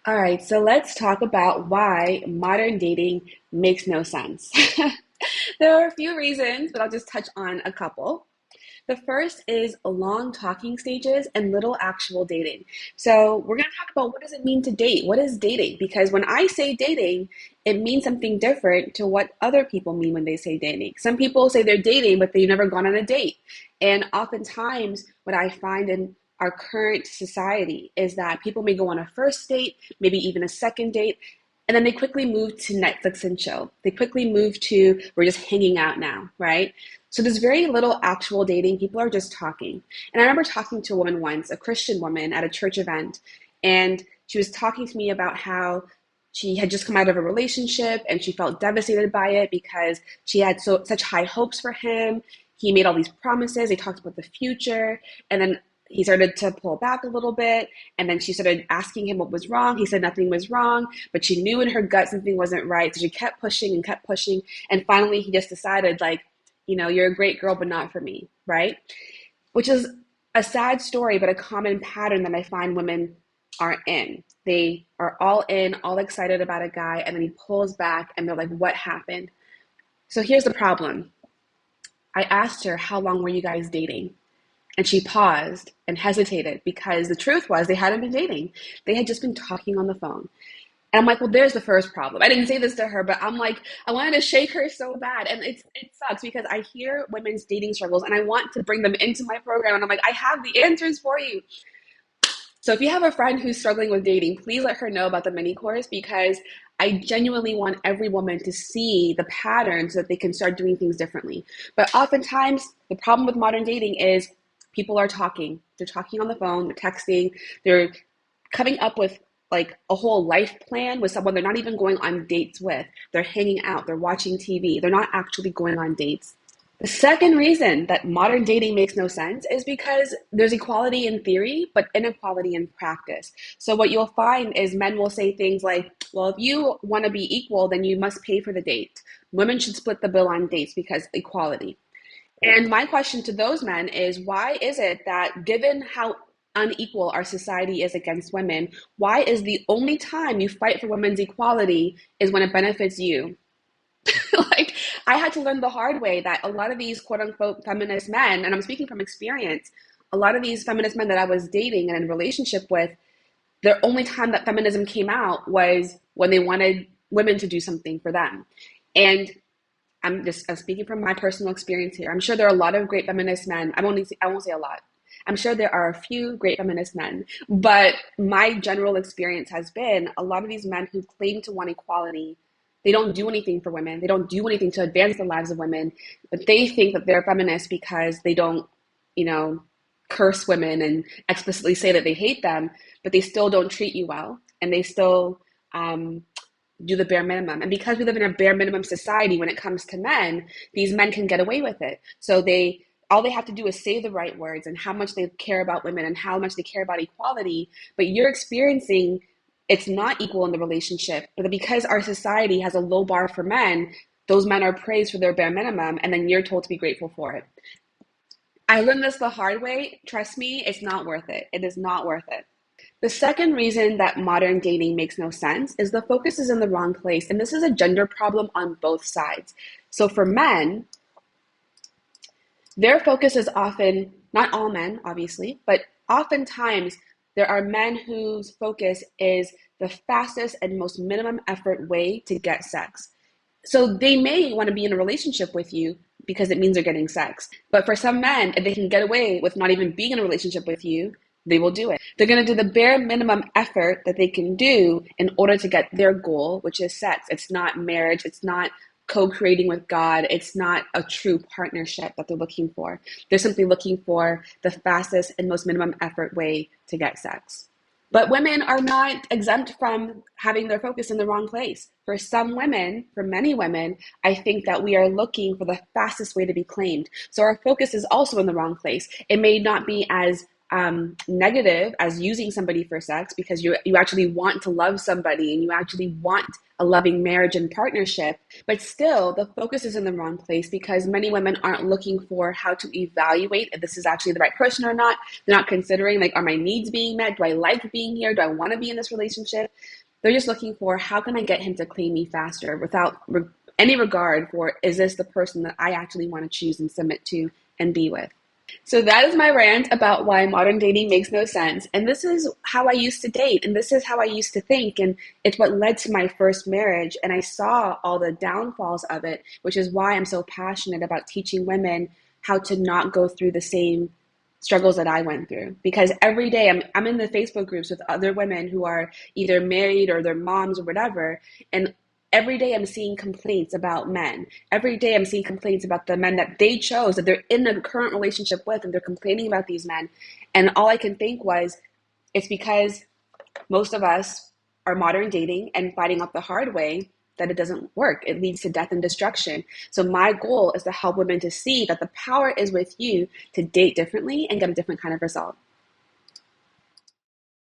All right, so let's talk about why modern dating makes no sense. There are a few reasons, but I'll just touch on a couple. The first is long talking stages and little actual dating. So we're going to talk about what does it mean to date? What is dating? Because when I say dating, it means something different to what other people mean when they say dating. Some people say they're dating, but they've never gone on a date. And oftentimes, what I find in our current society is that people may go on a first date, maybe even a second date, and then they quickly move to Netflix and chill. They quickly move to, we're just hanging out now, right? So there's very little actual dating. People are just talking. And I remember talking to a woman once, a Christian woman at a church event, and she was talking to me about how she had just come out of a relationship and she felt devastated by it because she had such high hopes for him. He made all these promises. They talked about the future, and then he started to pull back a little bit, and then she started asking him what was wrong. He said nothing was wrong, but she knew in her gut something wasn't right. So she kept pushing and kept pushing, and finally he just decided, like, you're a great girl, but not for me, right? Which is a sad story, but a common pattern that I find women are in. They are all in, all excited about a guy, and then he pulls back, and they're like, what happened? So here's the problem. I asked her, how long were you guys dating? And she paused and hesitated because the truth was they hadn't been dating. They had just been talking on the phone. And I'm like, well, there's the first problem. I didn't say this to her, but I'm like, I wanted to shake her so bad. And it sucks because I hear women's dating struggles and I want to bring them into my program. And I'm like, I have the answers for you. So if you have a friend who's struggling with dating, please let her know about the mini course because I genuinely want every woman to see the patterns so that they can start doing things differently. But oftentimes, the problem with modern dating is people are talking. They're talking on the phone, they're texting, they're coming up with like a whole life plan with someone they're not even going on dates with. They're hanging out, they're watching TV, they're not actually going on dates. The second reason that modern dating makes no sense is because there's equality in theory, but inequality in practice. So what you'll find is men will say things like, well, if you want to be equal, then you must pay for the date. Women should split the bill on dates because equality. And my question to those men is, why is it that given how unequal our society is against women, why is the only time you fight for women's equality is when it benefits you? Like, I had to learn the hard way that a lot of these quote unquote feminist men, and I'm speaking from experience, a lot of these feminist men that I was dating and in a relationship with, the only time that feminism came out was when they wanted women to do something for them. And I'm speaking from my personal experience here. I'm sure there are a lot of great feminist men. I won't say a lot. I'm sure there are a few great feminist men, but my general experience has been a lot of these men who claim to want equality, they don't do anything for women. They don't do anything to advance the lives of women, but they think that they're feminists because they don't, you know, curse women and explicitly say that they hate them, but they still don't treat you well, and they still do the bare minimum. And because we live in a bare minimum society when it comes to men, these men can get away with it. So all they have to do is say the right words and how much they care about women and how much they care about equality, but you're experiencing it's not equal in the relationship. But because our society has a low bar for men, those men are praised for their bare minimum, and then you're told to be grateful for it. I learned this the hard way. Trust me, it's not worth it. It is not worth it. The second reason that modern dating makes no sense is the focus is in the wrong place. And this is a gender problem on both sides. So for men, their focus is often, not all men, obviously, but oftentimes there are men whose focus is the fastest and most minimum effort way to get sex. So they may want to be in a relationship with you because it means they're getting sex. But for some men, if they can get away with not even being in a relationship with you, they will do it. They're going to do the bare minimum effort that they can do in order to get their goal, which is sex. It's not marriage. It's not co-creating with God. It's not a true partnership that they're looking for. They're simply looking for the fastest and most minimum effort way to get sex. But women are not exempt from having their focus in the wrong place. For some women, for many women, I think that we are looking for the fastest way to be claimed. So our focus is also in the wrong place. It may not be as negative as using somebody for sex, because you actually want to love somebody and you actually want a loving marriage and partnership, but still the focus is in the wrong place because many women aren't looking for how to evaluate if this is actually the right person or not. They're not considering, like, are my needs being met? Do I like being here? Do I want to be in this relationship? They're just looking for, how can I get him to claim me faster, without any regard for, is this the person that I actually want to choose and submit to and be with? So that is my rant about why modern dating makes no sense. And this is how I used to date, and this is how I used to think, and it's what led to my first marriage. And I saw all the downfalls of it, which is why I'm so passionate about teaching women how to not go through the same struggles that I went through. Because every day I'm in the Facebook groups with other women who are either married or their moms or whatever, and every day I'm seeing complaints about men. Every day I'm seeing complaints about the men that they chose, that they're in a current relationship with, and they're complaining about these men. And all I can think was, it's because most of us are modern dating and finding out the hard way that it doesn't work. It leads to death and destruction. So my goal is to help women to see that the power is with you to date differently and get a different kind of result.